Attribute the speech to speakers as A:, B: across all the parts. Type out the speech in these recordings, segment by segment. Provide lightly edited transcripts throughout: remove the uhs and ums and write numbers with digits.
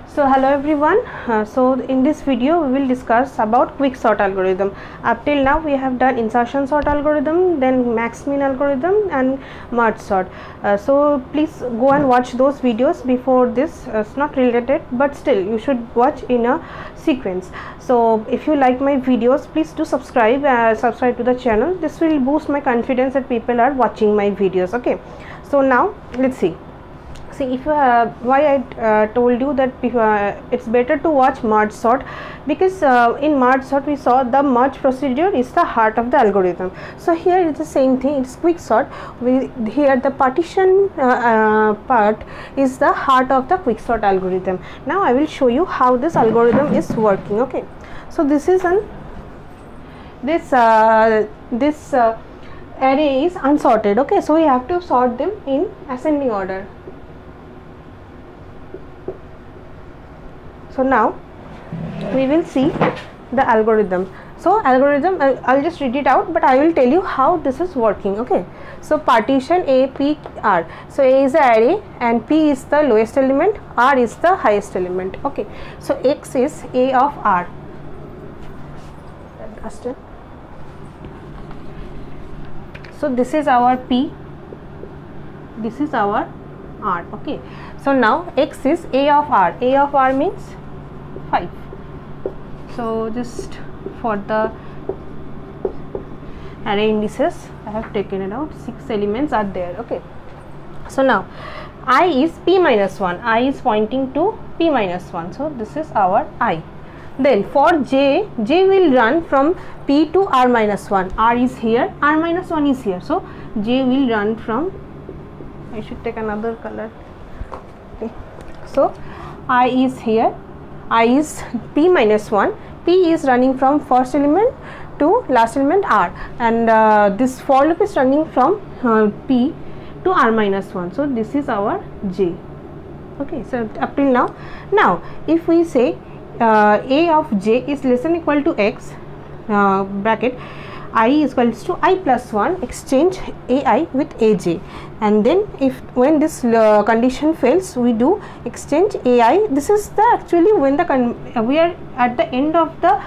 A: So hello everyone, so in this video we will discuss about quick sort algorithm. Up till now we have done insertion sort algorithm, then max min algorithm and merge sort. So please go and watch those videos before this. It's not related, but still you should watch in a sequence. So if you like my videos, please do subscribe to the channel. This will boost my confidence that people are watching my videos. Okay, so now let's see if why I told you that it's better to watch merge sort, because in merge sort we saw the merge procedure is the heart of the algorithm. So here it's the same thing, it's quick sort. Here the partition part is the heart of the quick sort algorithm. Now I will show you how this algorithm is working. Okay, so this is this array is unsorted. Okay, so we have to sort them in ascending order. So now we will see the algorithm. So algorithm, I'll just read it out, but I will tell you how this is working. Okay, so partition A, P, R. So A is the array and P is the lowest element, R is the highest element. Okay, so X is A of R. So this is our P, this is our R. Okay, so now X is A of R. A of R means 5. So just for the array indices I have taken it out, 6 elements are there. Okay, so now I is P minus 1, I is pointing to P minus 1, so this is our I. Then for J will run from P to R minus 1, R is here, R minus 1 is here, so J will run from, I should take another color. Okay, so I is here, I is P minus 1, P is running from first element to last element R, and this for loop is running from P to R minus 1, so this is our J. Okay, so up till now. Now if we say A of J is less than equal to X, bracket I is equals to I plus 1, exchange AI with AJ, and then when this condition fails, we do exchange AI. This is the actually when the we are at the end of the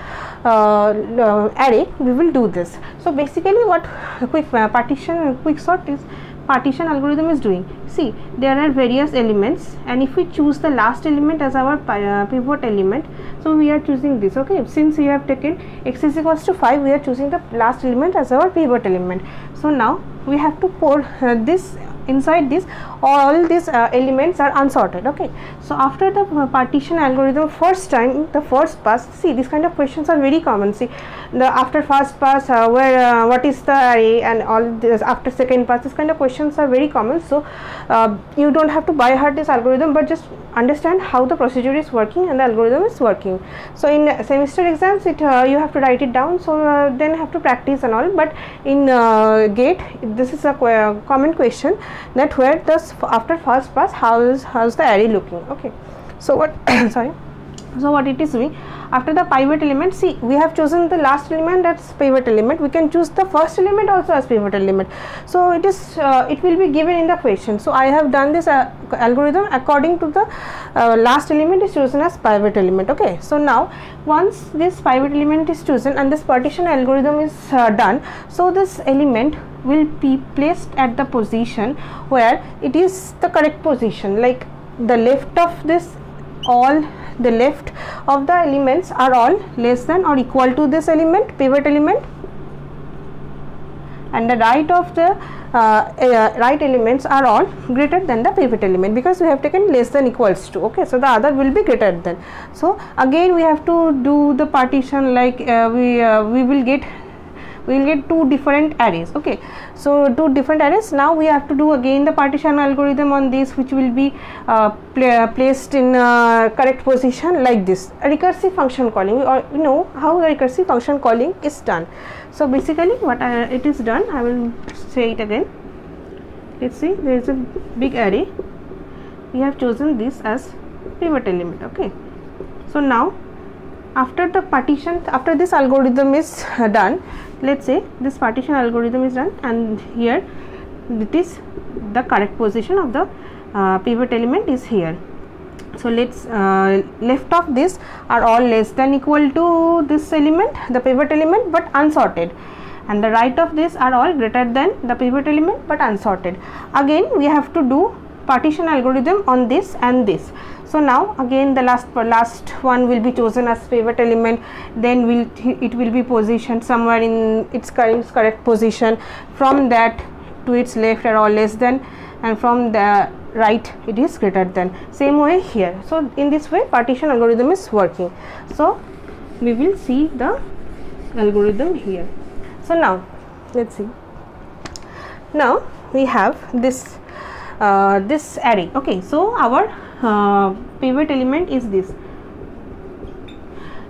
A: array, we will do this. So basically what quick sort is, partition algorithm is doing. See, there are various elements, and if we choose the last element as our pivot element, so we are choosing this. Okay, since we have taken X is equals to 5, we are choosing the last element as our pivot element. So now we have to pour this inside this, all these elements are unsorted. Okay, so after the partition algorithm, first time, the first pass, see these kind of questions are very common. See, the after first pass what is the array, and all this after second pass, this kind of questions are very common. So you don't have to by heart this algorithm, but just understand how the procedure is working and the algorithm is working. So in semester exams you have to write it down, so then have to practice and all, but in GATE this is a common question, that where the after first pass how's the array looking. Okay, so what so what it is doing, after the pivot element, see we have chosen the last element as pivot element, we can choose the first element also as pivot element, so it is it will be given in the question. So I have done this algorithm according to the last element is chosen as pivot element. Okay, so now once this pivot element is chosen and this partition algorithm is done, so this element will be placed at the position where it is the correct position, like the left of this, all the left of the elements are all less than or equal to this element, pivot element, and the right of the right elements are all greater than the pivot element, because we have taken less than equals to. Okay, so the other will be greater than. So again we have to do the partition, like we will get two different arrays. Okay, so two different arrays. Now we have to do again the partition algorithm on this, which will be placed in correct position like this. A recursive function calling, or you know how the recursive function calling is done. So basically what it is done, I will say it again. Let's see, there is a big array, we have chosen this as pivot element. Okay, so now after the partition, after this algorithm is done, let's say this partition algorithm is done, and here it is the correct position of the pivot element is here. So let's left of this are all less than equal to this element, the pivot element, but unsorted, and the right of this are all greater than the pivot element but unsorted. Again we have to do partition algorithm on this and this. So now again the last one will be chosen as pivot element, then it will be positioned somewhere in its correct position, from that to its left are all less than, and from the right it is greater than. Same way here. So in this way partition algorithm is working. So we will see the algorithm here. So now let's see. Now we have this this array. Okay, so our pivot element is this.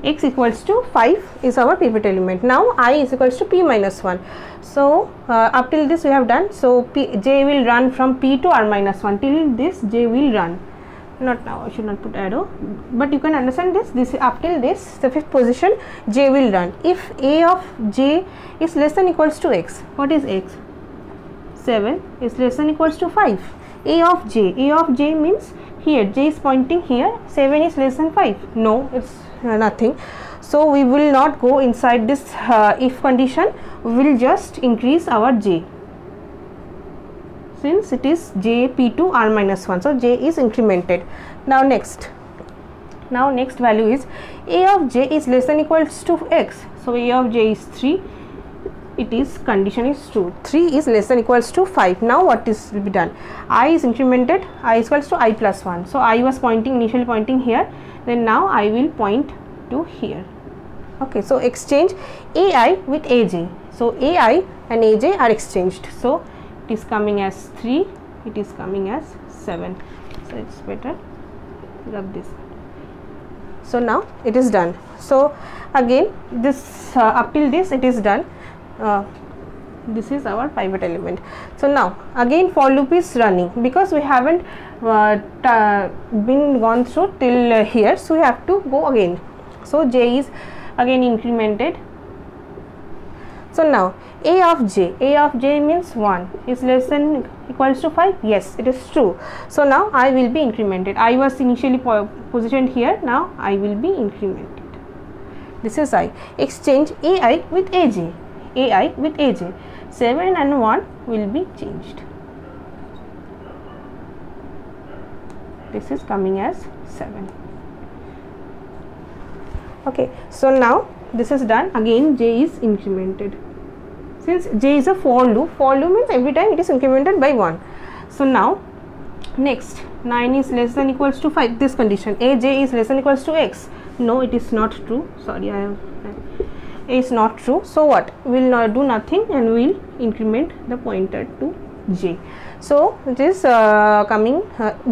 A: X equals to 5 is our pivot element. Now I is equals to p minus 1. So up till this we have done. So j will run from p to r minus 1. Till this j will run. Not now, I should not put arrow, but you can understand this. This up till this, the fifth position, j will run. If a of j is less than equals to x, what is x? 7 is less than equals to 5. A of j means here j is pointing here, 7 is less than 5. No, it's nothing. So we will not go inside this if condition, we will just increase our j, since it is j p to r minus 1. So j is incremented. Now next value is a of j is less than equals to x. So a of j is 3. It is condition is true. 3 is less than equals to 5. Now what is will be done? I is incremented. I is equals to I plus 1. So I was initially pointing here. Then now I will point to here. Okay. So exchange ai with aj. So ai and aj are exchanged. So it is coming as 3. It is coming as 7. So it's better rub this. So now it is done. So again this up till this it is done. This is our pivot element. So now again for loop is running, because we haven't been gone through till here, so we have to go again. So j is again incremented. So now a of j means 1 is less than equals to 5. Yes, it is true. So now I will be incremented. I was initially positioned here. Now I will be incremented. This is I. Exchange ai with aj. 7 and 1 will be changed. This is coming as 7. Okay, so now this is done. Again j is incremented. Since j is a for loop means every time it is incremented by 1. So now next 9 is less than equals to 5. This condition aj is less than equals to x. No, it is not true. Sorry, is not true. So what? We will not do nothing and we will increment the pointer to j. So it is coming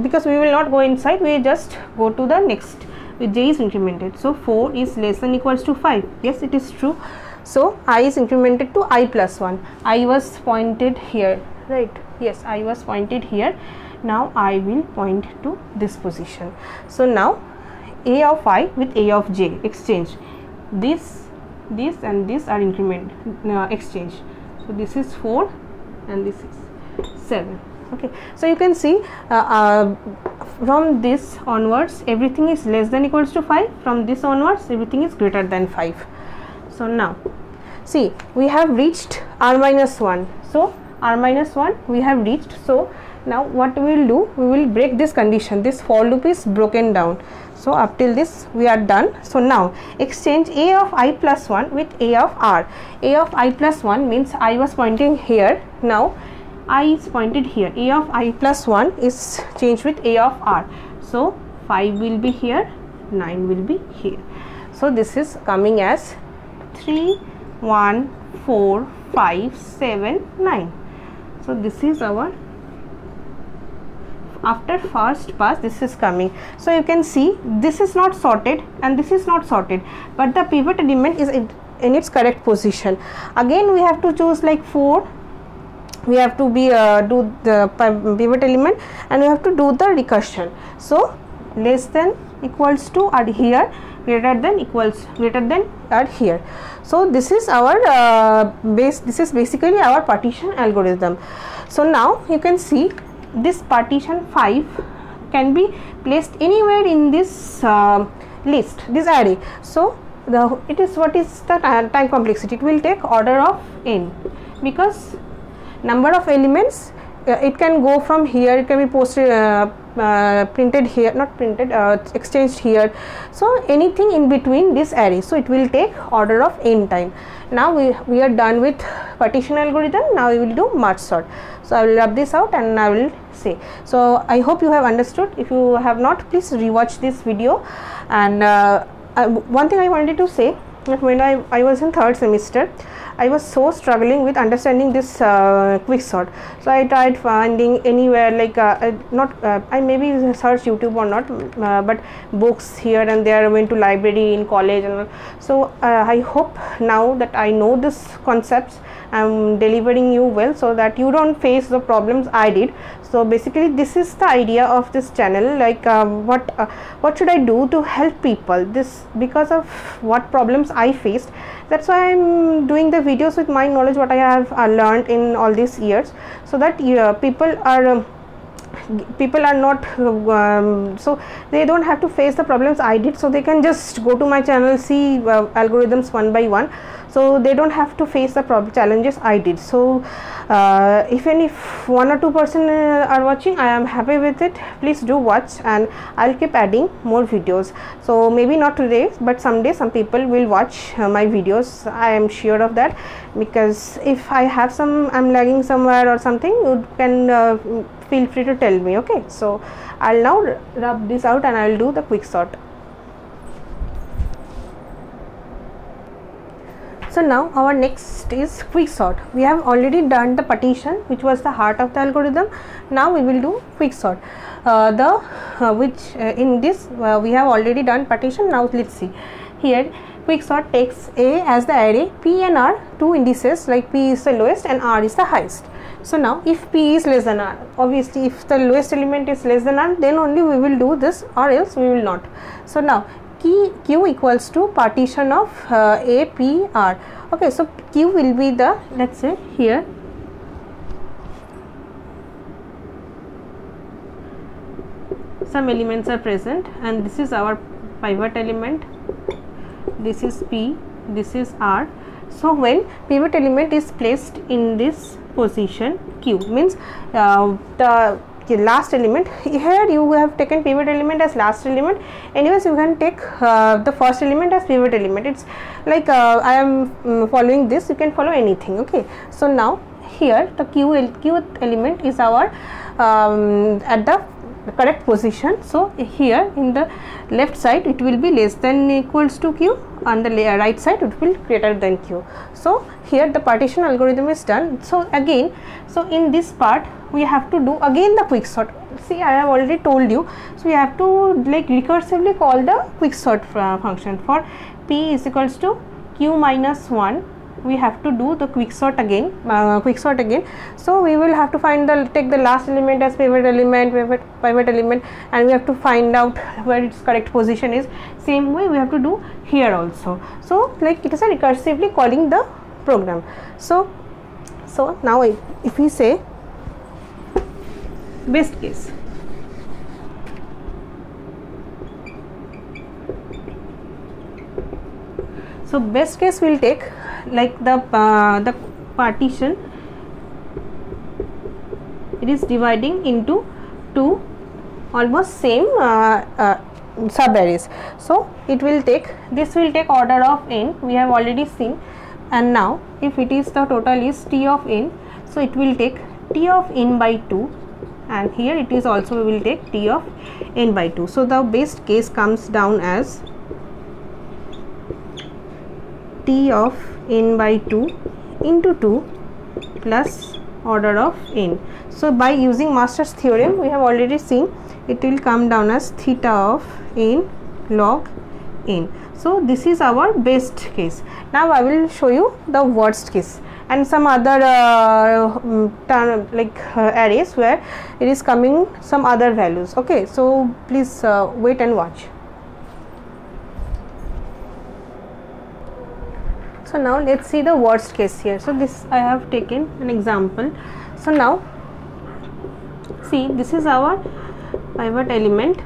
A: because we will not go inside, we just go to the next with j is incremented. So 4 is less than equals to 5. Yes, it is true. So I is incremented to I plus 1. I was pointed here, right? Yes, I was pointed here. Now I will point to this position. So now a of I with a of j exchange. This and this are exchange. So this is 4 and this is 7. Okay, so you can see from this onwards everything is less than equals to 5. From this onwards everything is greater than 5. So now see, we have reached r minus 1. So r minus 1 we have reached. So now what we will do, we will break this condition. This for loop is broken down. So up till this we are done. So now exchange a of I plus 1 with a of r. A of I plus 1 means I was pointing here. Now I is pointed here. A of I plus 1 is changed with a of r. So 5 will be here, 9 will be here. So this is coming as 3, 1, 4, 5, 7, 9. So this is our, after first pass this is coming. So you can see this is not sorted and this is not sorted, but the pivot element is in its correct position. Again we have to choose like 4. We have to be do the pivot element and we have to do the recursion. So less than equals to are here, greater than are here. So this is our this is basically our partition algorithm. So now you can see this partition 5 can be placed anywhere in this list, this array. So it is, what is the time complexity? It will take order of n, because number of elements, it can go from here, it can be posted, printed here, not printed, exchanged here, so anything in between this array. So it will take order of n time. Now we are done with partition algorithm. Now we will do merge sort. So I will rub this out and I will say. So I hope you have understood. If you have not, please rewatch this video. And one thing I wanted to say, that when I was in third semester, I was so struggling with understanding this quicksort. So I tried finding anywhere, like I maybe search YouTube or not, but books here and there. I went to library in college and all. So I hope now that I know this concepts, I'm delivering you well, so that you don't face the problems I did. So basically this is the idea of this channel, like what should I do to help people, this because of what problems I faced. That's why I'm doing the videos with my knowledge, what I have learned in all these years, so that people are not so they don't have to face the problems I did. So they can just go to my channel, see algorithms one by one, so they don't have to face the challenges I did. So even if 1 or 2% are watching, I am happy with it. Please do watch, and I'll keep adding more videos. So maybe not today, but someday some people will watch my videos. I am sure of that, because if I have I'm lagging somewhere or something, you can feel free to tell me. Okay, so I'll now rub this out and I'll do the quicksort. So now our next is quicksort. We have already done the partition, which was the heart of the algorithm. Now we will do quicksort. In this we have already done partition. Now let's see. Here quicksort takes A as the array, P and R, two indices, like P is the lowest and R is the highest. So now if P is less than R, obviously if the lowest element is less than R, then only we will do this, or else we will not. So now Q equals to partition of A, P, R. Okay, so Q will be the, let's say here some elements are present, and this is our pivot element, this is P, this is R. So when pivot element is placed in this position, Q means the last element, here you have taken pivot element as last element. Anyways, you can take the first element as pivot element. It's like I am following this, you can follow anything. Okay, so now here the Q element is our at the correct position. So here in the left side it will be less than equals to Q, on the right side it will greater than Q. So here the partition algorithm is done. So again, so in this part we have to do again the quicksort. See, I have already told you, so we have to like recursively call the quicksort function. For P is equals to Q minus 1, we have to do the quicksort again. So we will have to take the last element as pivot element, and we have to find out where its correct position is. Same way we have to do here also. So like it is a recursively calling the program. So now if we say best case, so best case will take like the partition, it is dividing into two almost same sub arrays. So it will take, this will take order of n, we have already seen. And now if it is the total is T of n, so it will take T of n by 2, and here it is also we will take T of n by 2. So the best case comes down as T of n by 2 into 2 plus order of n. So by using Master's theorem, we have already seen it will come down as theta of n log n. So this is our best case. Now I will show you the worst case and some other arrays where it is coming some other values. Okay, so please wait and watch. So now let's see the worst case here. So this I have taken an example. So now see, this is our pivot element.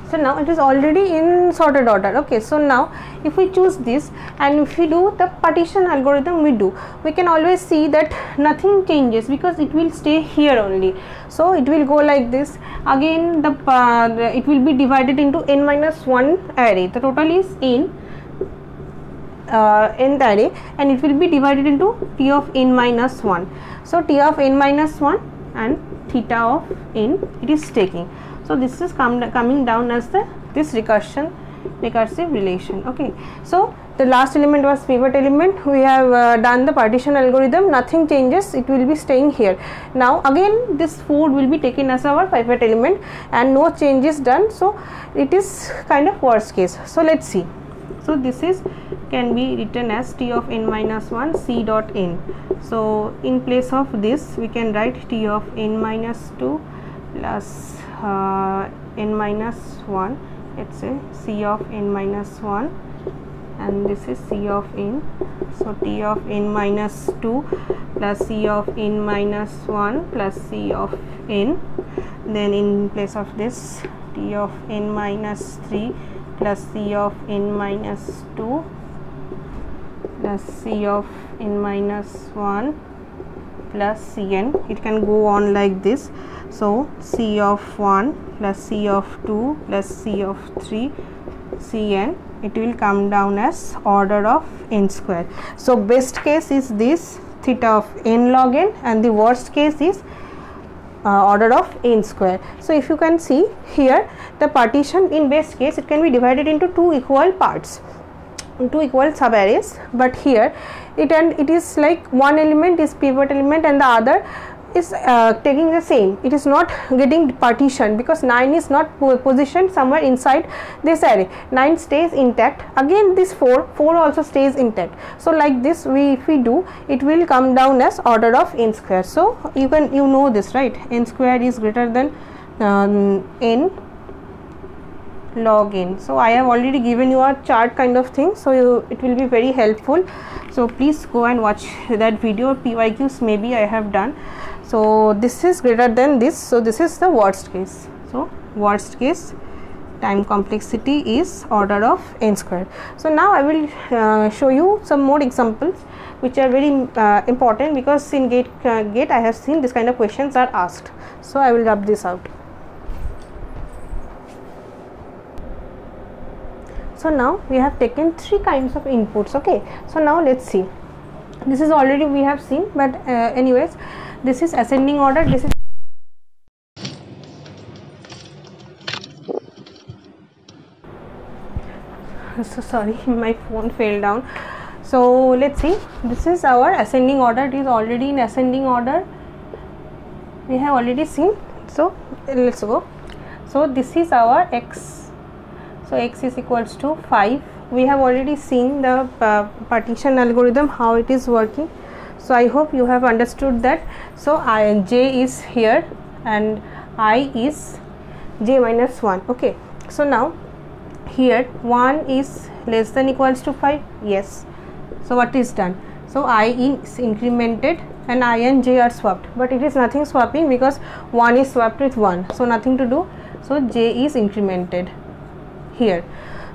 A: So now it is already in sorted order. Okay, so now if we choose this and if we do the partition algorithm, we can always see that nothing changes because it will stay here only. So it will go like this. Again it will be divided into n minus 1 array. The total is n nth array, and it will be divided into t of n minus 1. So t of n minus 1 and theta of n it is taking. So this is coming down as this recursive relation. Okay, so the last element was pivot element. We have done the partition algorithm, nothing changes, it will be staying here. Now again this 4 will be taken as our pivot element and no change is done, so it is kind of worst case. So let's see. So this is can be written as t of n minus 1 c dot n. So in place of this we can write t of n minus 2 plus n minus 1, let's say c of n minus 1, and this is c of n. So t of n minus 2 plus c of n minus 1 plus c of n. Then in place of this, t of n minus 3 plus c of n minus 2 plus c of n minus 1 plus cn. It can go on like this. So c of 1 plus c of 2 plus c of 3 cn, it will come down as order of n square. So best case is this theta of n log n, and the worst case is order of n square. So if you can see here, the partition in best case it can be divided into two equal parts, two equal sub arrays, but here it is like one element is pivot element and the other is taking the same. It is not getting partition because 9 is not positioned somewhere inside this array. 9 stays intact. Again this 4 also stays intact. So like this if we do, it will come down as order of n square. So you know this, right? N square is greater than n log n. So I have already given you a chart kind of thing, so it will be very helpful. So please go and watch that video. PYQs maybe I have done. So this is greater than this, so this is the worst case. So worst case time complexity is order of n square. So now I will show you some more examples which are very important, because in GATE I have seen this kind of questions are asked. So I will rub this out. So now we have taken 3 kinds of inputs. Okay, so now let's see. This is already we have seen, but anyways, this is ascending order, this is so sorry, my phone fell down. So let's see, this is our ascending order. It is already in ascending order, we have already seen. So let's go. So this is our x. So x is equals to 5. We have already seen the partition algorithm, how it is working. So I hope you have understood that. So j is here and I is j minus 1. Okay, so now here 1 is less than equals to 5. Yes. So what is done? So I is incremented and I and j are swapped, but it is nothing swapping because 1 is swapped with 1, so nothing to do. So j is incremented here.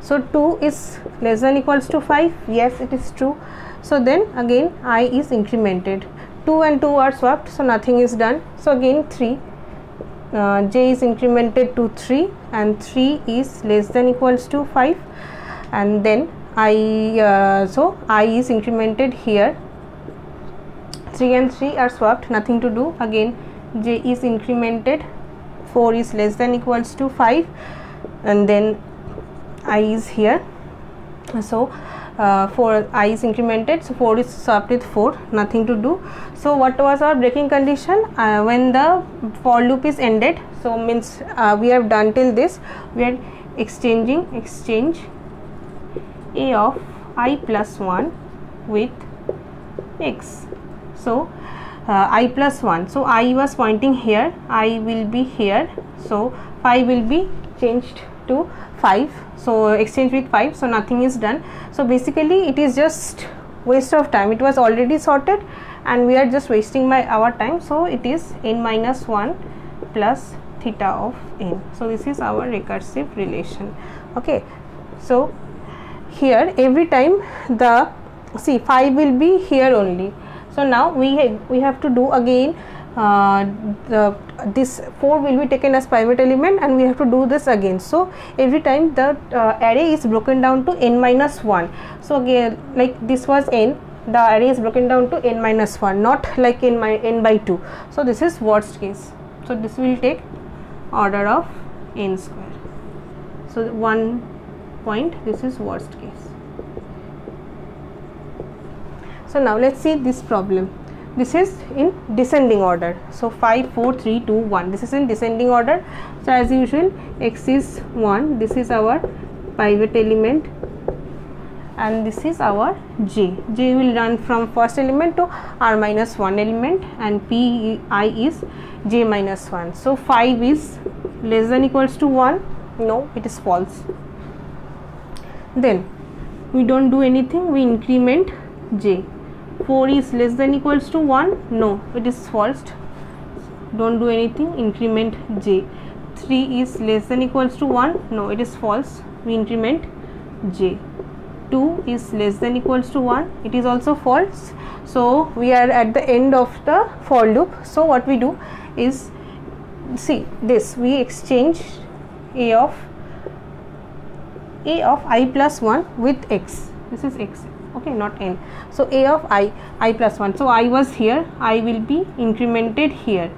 A: So 2 is less than equals to 5. Yes, it is true. So then again I is incremented, 2 and 2 are swapped, so nothing is done. So again 3, j is incremented to 3 and 3 is less than equals to 5, and then so I is incremented here, 3 and 3 are swapped, nothing to do. Again j is incremented, 4 is less than equals to 5, and then I is here. So 4 I is incremented, so 4 is swapped with 4, nothing to do. So what was our breaking condition? When the for loop is ended, so means we have done till this, we are exchange a of I plus 1 with x. So I plus 1, so I was pointing here, I will be here, so 5 will be changed to 5, so exchange with 5, so nothing is done. So basically it is just waste of time. It was already sorted and we are just wasting our time. So it is n minus 1 plus theta of n. So this is our recursive relation. Okay, so here every time the see 5 will be here only. So now we have to do again this 4 will be taken as pivot element, and we have to do this again. So every time the array is broken down to n minus 1. So again, like this was n, the array is broken down to n minus 1, not like n by 2. So this is worst case. So this will take order of n square. So 1 point, this is worst case. So now let's see this problem. This is in descending order. So 5, 4, 3, 2, 1. This is in descending order. So as usual, x is 1. This is our pivot element, and this is our j. J will run from first element to r minus 1 element, and pi is j minus 1. So 5 is less than equals to 1. No, it is false. Then we don't do anything. We increment j. 4 is less than equals to 1. No, it is false. Don't do anything. Increment j. 3 is less than equals to 1. No, it is false. We increment j. 2 is less than equals to 1. It is also false. So we are at the end of the for loop. So what we do is, see this, we exchange a of I plus 1 with x. This is x, okay, not n. So a of I plus 1. So I was here, I will be incremented here.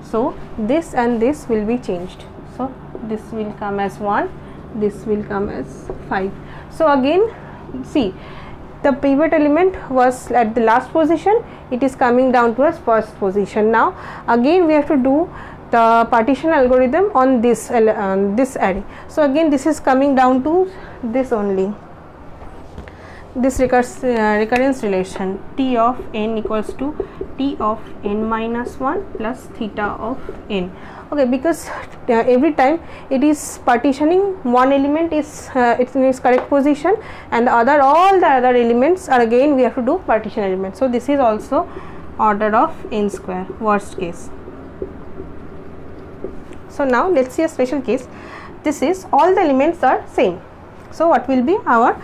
A: So this and this will be changed. So this will come as 1, this will come as 5. So again, see, the pivot element was at the last position, it is coming down to its first position. Now again we have to do the partition algorithm on this array. So again this is coming down to this only, this recurrence relation, t of n equals to t of n minus 1 plus theta of n. Okay, because every time it is partitioning, one element is it's in its correct position, and all the other elements are again we have to do partition elements. So this is also order of n square, worst case. So now let's see a special case. This is all the elements are same. So what will be our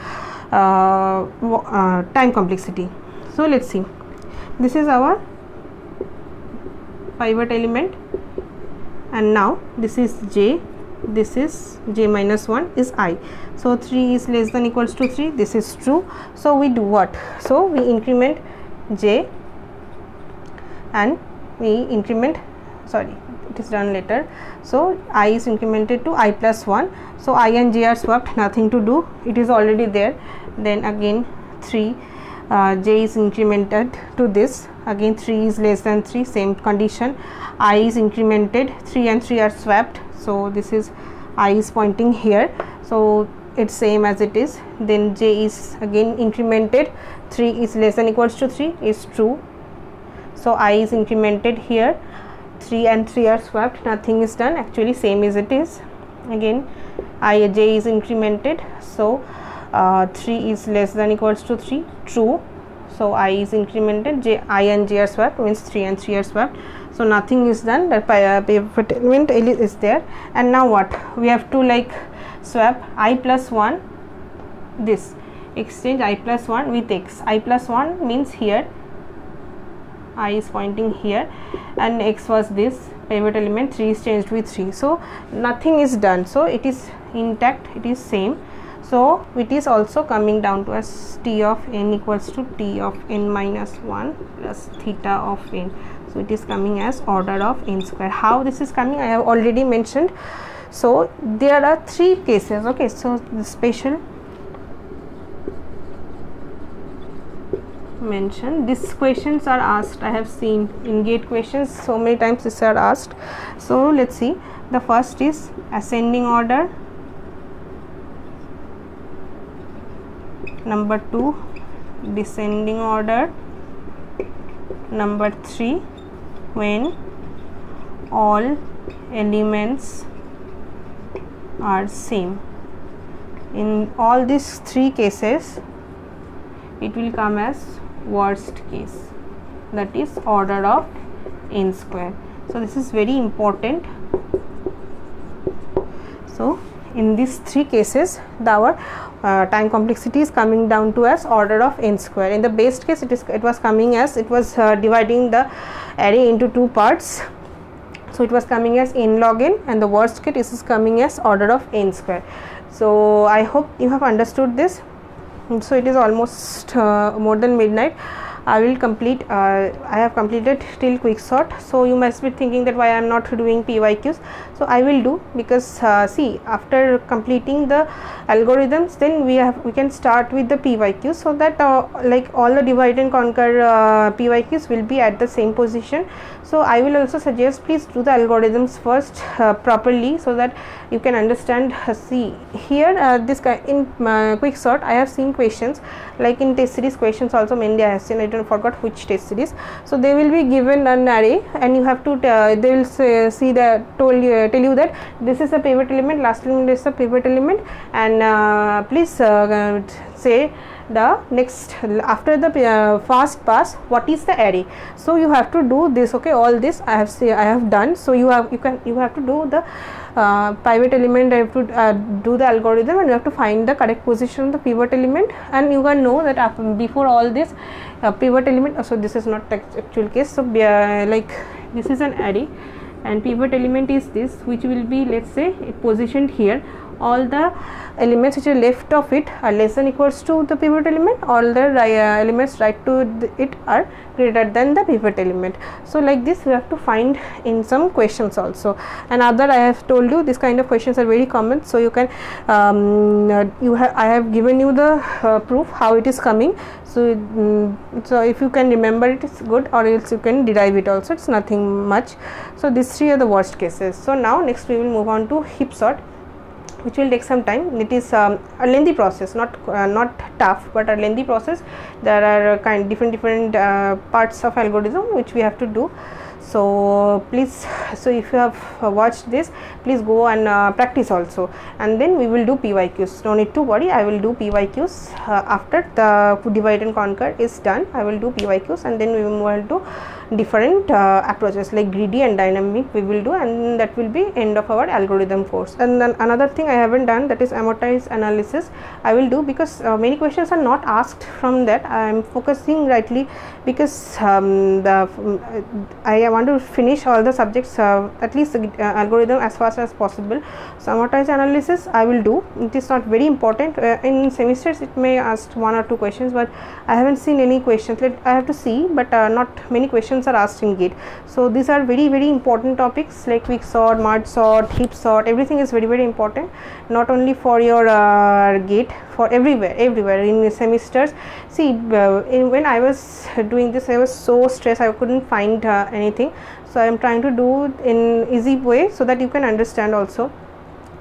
A: time complexity? So let's see, this is our pivot element, and now this is j, this is j minus 1 is I. So 3 is less than equals to 3, this is true. So we do what? So we increment j, and we increment, sorry, it is done later. So I is incremented to I plus 1. So I and j are swapped, nothing to do, it is already there. Then again 3, j is incremented to this, again 3 is less than 3, same condition. I is incremented, 3 and 3 are swapped. So this is I is pointing here, so it's same as it is. Then j is again incremented, 3 is less than equals to 3 is true. So I is incremented here, 3 and 3 are swapped, nothing is done, actually same as it is. Again j is incremented, so 3 is less than equals to 3, true. So I is incremented, I and j are swapped, means 3 and 3 are swapped. So nothing is done, the pivot element is there. And now what? We have to like swap I plus 1, this, exchange I plus 1 with x. I plus 1 means here, I is pointing here, and x was this pivot element, 3 is changed with 3. So nothing is done, so it is intact, it is same. So it is also coming down to as t of n equals to t of n minus 1 plus theta of n. So it is coming as order of n square. How this is coming I have already mentioned. So there are 3 cases. Okay, so the special mention, these questions are asked, I have seen in GATE questions so many times these are asked. So let's see, the first is ascending order, number 2 descending order, number 3 when all elements are same. In all these 3 cases it will come as worst case, that is order of n square. So this is very important. So in these 3 cases our time complexity is coming down to as order of n square. In the best case it was coming as, it was dividing the array into 2 parts, so it was coming as n log n, and the worst case is coming as order of n square. So I hope you have understood this. So it is almost more than midnight. I will complete, I have completed till quicksort. So you must be thinking that why I am not doing PYQs. So I will do, because see, after completing the algorithms, then we can start with the PYQs, so that like all the divide and conquer PYQs will be at the same position. So I will also suggest, please do the algorithms first properly, so that you can understand. See here, this in quicksort I have seen questions like in test series questions also mainly I have seen, I don't forgot which test series. So they will be given an array, and you have to they will see the tell you that this is a pivot element, last element is a pivot element, and please say the next after the fast pass what is the array. So you have to do this. Okay, all this I have done. So you have to do the pivot element. I have to do the algorithm, and you have to find the correct position of the pivot element, and you can know that before all this pivot element, so this is not the actual case. So like this is an array, and pivot element is this, which will be, let's say, it positioned here. All the elements which are left of it are less than equals to the pivot element, all the elements right to it are greater than the pivot element. So like this you have to find in some questions also. And other, I have told you, this kind of questions are very common, so you can I have given you the proof how it is coming. So so if you can remember it, it's good, or else you can derive it also, it's nothing much. So these 3 are the worst cases. So now next we will move on to heap sort, which will take some time. It is a lengthy process, not tough, but a lengthy process. There are different parts of algorithm which we have to do. So please, so if you have watched this, please go and practice also, and then we will do PYQs. No need to worry, I will do PYQs after the divide and conquer is done. I will do PYQs, and then we will move on to different approaches like greedy and dynamic we will do, and that will be end of our algorithm course. And then another thing I haven't done, that is amortized analysis. I will do, because many questions are not asked from that. I am focusing rightly because I want to finish all the subjects, at least the algorithm as fast as possible. So amortized analysis I will do. It is not very important. In semesters it may ask 1 or 2 questions, but I haven't seen any questions. I have to see, but not many questions are asked in GATE. So these are very important topics like quicksort, merge sort, heap sort. Everything is very important, not only for your GATE, for everywhere in semesters. See, when I was doing this, I was so stressed, I couldn't find anything. So I am trying to do in easy way, so that you can understand also.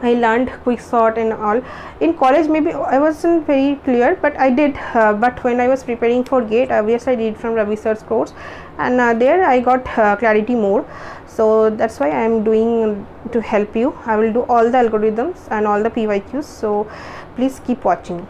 A: I learned quicksort and all. In college maybe I wasn't very clear, but I did, but when I was preparing for GATE, obviously I did from Ravi sir's course, and there I got clarity more. So that's why I am doing to help you. I will do all the algorithms and all the PYQs, so please keep watching.